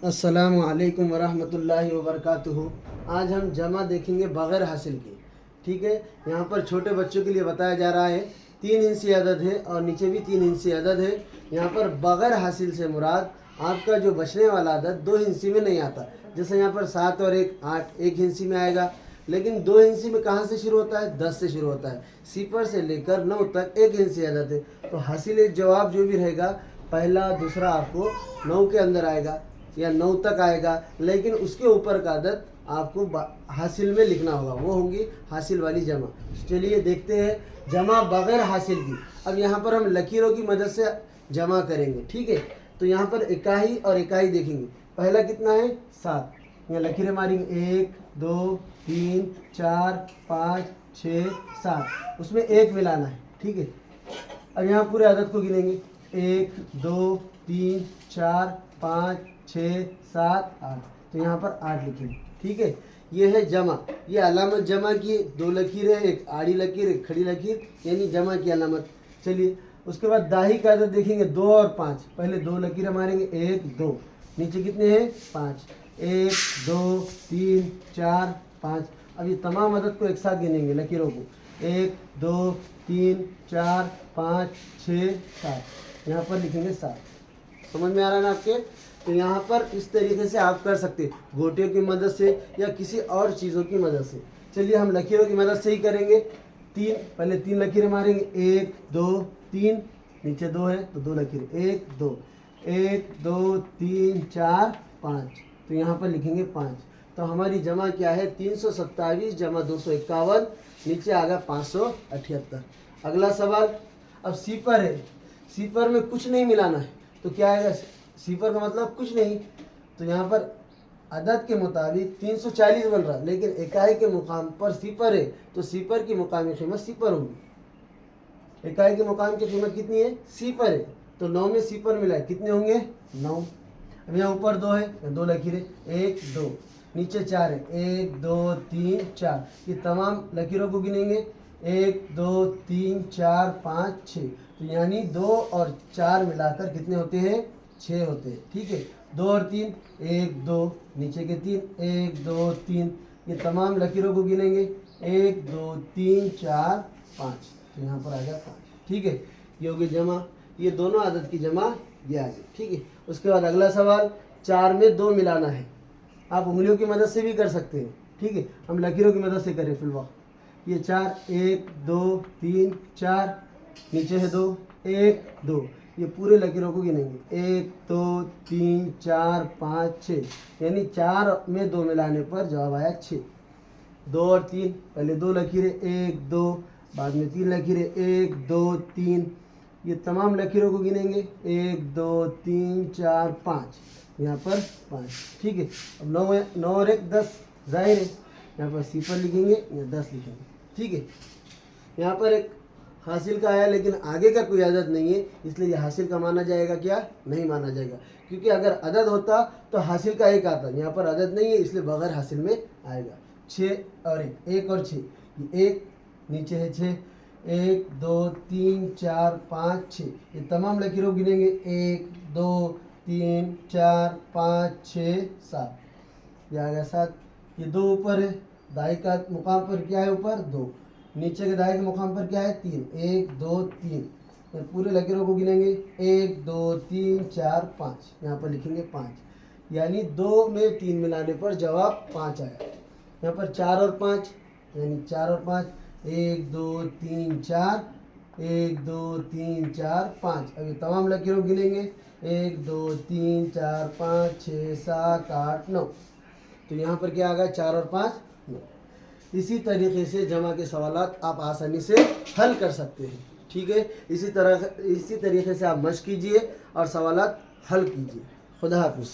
अस्सलामु अलैकुम वरहमतुल्लाहि वबरकातुहू। आज हम जमा देखेंगे बग़ैर हासिल के। ठीक है, यहाँ पर छोटे बच्चों के लिए बताया जा रहा है 3 इंची अदद है और नीचे भी 3 इंची अदद है। यहाँ पर बग़ैर हासिल से मुराद आपका जो बचने वाला अदद 2 इंची में नहीं आता। जैसे यहाँ पर 7 और 1 8 1 इंची में आएगा, लेकिन 2 इंची में कहाँ से शुरू होता है? 10 से शुरू होता है। सिफर से लेकर 9 तक 1 इंची अदद है। तो हासिल जवाब जो भी रहेगा पहला दूसरा आपको 9 के अंदर आएगा या 9 तक आएगा, लेकिन उसके ऊपर का अदद आपको हासिल में लिखना होगा, वो होंगी हासिल वाली जमा। चलिए देखते हैं जमा बग़ैर हासिल की। अब यहाँ पर हम लकीरों की मदद से जमा करेंगे। ठीक है, तो यहाँ पर इकाई और इकाई देखेंगे। पहला कितना है? 7। यहाँ लकीरें मारेंगे 1 2 3 4 5 6 7, उसमें 1 मिलाना है। ठीक है, अब यहाँ पूरे अदद को गिनेंगे 1 2 3 4 5 6 7 8, तो यहाँ पर 8 लिखेंगे। ठीक है, ये है जमा। ये अलामत जमा की 2 लकीरें, एक आड़ी लकीर एक खड़ी लकीर, यानी जमा की अलामत। चलिए उसके बाद दाही का अदद देखेंगे 2 और 5। पहले 2 लकीरें मारेंगे 1 2, नीचे कितने हैं? 5। 1 2 3 4 5। अब ये तमाम अदद को एक साथ गिनेंगे लकीरों को 1 2 3 4 5 6 7, यहाँ पर लिखेंगे 7। समझ में आ रहा है ना आपके? तो यहाँ पर इस तरीके से आप कर सकते हैं, गोटियों की मदद से या किसी और चीज़ों की मदद से। चलिए हम लकीरों की मदद से ही करेंगे। पहले 3 लकीरें मारेंगे 1 2 3, नीचे 2 है तो 2 लकीरें 1 2 1 2 3 4 5, तो यहाँ पर लिखेंगे 5। तो हमारी जमा क्या है? 327 जमा 251, नीचे आ गया 578। अगला सवाल, अब सिफर है, सिफर में कुछ नहीं मिलाना है, तो क्या आएगा? सिफर का मतलब कुछ नहीं, तो यहाँ पर अदद के मुताबिक 340 बन रहा है, लेकिन इकाई के मुकाम पर सिफर है, तो सिफर की मुकामी कीमत सिफर होगी। इकाई के मुकाम की कीमत कितनी है? सिफर है, तो 9 में सिफर मिला है, कितने होंगे? 9। अब यहाँ ऊपर 2 है, 2 लकीरें 1 2, नीचे 4 है 1 2 3 4, ये तमाम लकीरों को गिनेंगे 1 2 3 4 5 6, तो यानी 2 और 4 मिलाकर कितने होते हैं? 6 होते हैं। ठीक है, 2 और 3 1 2, नीचे के 3 1 2 3, ये तमाम लकीरों को गिनेंगे 1 2 3 4 5, तो यहाँ पर आ गया 5। ठीक है, ये होगी जमा। ये दोनों अदद की जमा ये आ गई। ठीक है, उसके बाद अगला सवाल, 4 में 2 मिलाना है। आप उंगलियों की मदद से भी कर सकते हैं। ठीक है, हम लकीरों की मदद से करें फिलहाल। ये 4 1 2 3 4, नीचे है 2 1 2, ये पूरे लकीरों को गिनेंगे 1 2 3 4 5 6, यानी 4 में 2 मिलाने पर जवाब आया 6। 2 और 3, पहले 2 लकीरें 1 2, बाद में 3 लकीरें 1 2 3, ये तमाम लकीरों को गिनेंगे 1 2 3 4 5, यहाँ पर 5। ठीक है, अब 9 है, 9 और 1 10, जाहिर है यहाँ पर सिफर लिखेंगे या 10 लिखेंगे। ठीक है, यहाँ पर एक हासिल का आया, लेकिन आगे का कोई अदद नहीं है, इसलिए ये हासिल का माना जाएगा क्या? नहीं माना जाएगा, क्योंकि अगर अदद होता तो हासिल का एक आता। यहाँ पर अदद नहीं है, इसलिए बगैर हासिल में आएगा। 6 और 1 1 और 6, ये 1, नीचे है 6 1 2 3 4 5 6, ये तमाम लकीरों गिनेंगे 1 2 3 4 5 6 7, ये आ गया 7। ये 2 ऊपर है, दाई का मुकाम पर क्या है? ऊपर 2, नीचे के दाएं के मुकाम पर क्या है? 3 1 2 3, तो पूरे लकीरों को गिनेंगे 1 2 3 4 5, यहाँ पर लिखेंगे 5, यानी 2 में 3 मिलाने पर जवाब 5 आया। यहाँ पर 4 और 5, यानी 4 और 5 1 2 3 4 1 2 3 4 5, अभी तमाम लकीरों को गिनेंगे 1 2 3 4 5 6 7 8 9, तो यहाँ पर क्या आ गया? 4 और 5 9। इसी तरीके से जमा के सवालात आप आसानी से हल कर सकते हैं। ठीक है, इसी तरीके से आप मश्क कीजिए और सवालात हल कीजिए। खुदा हाफिज़।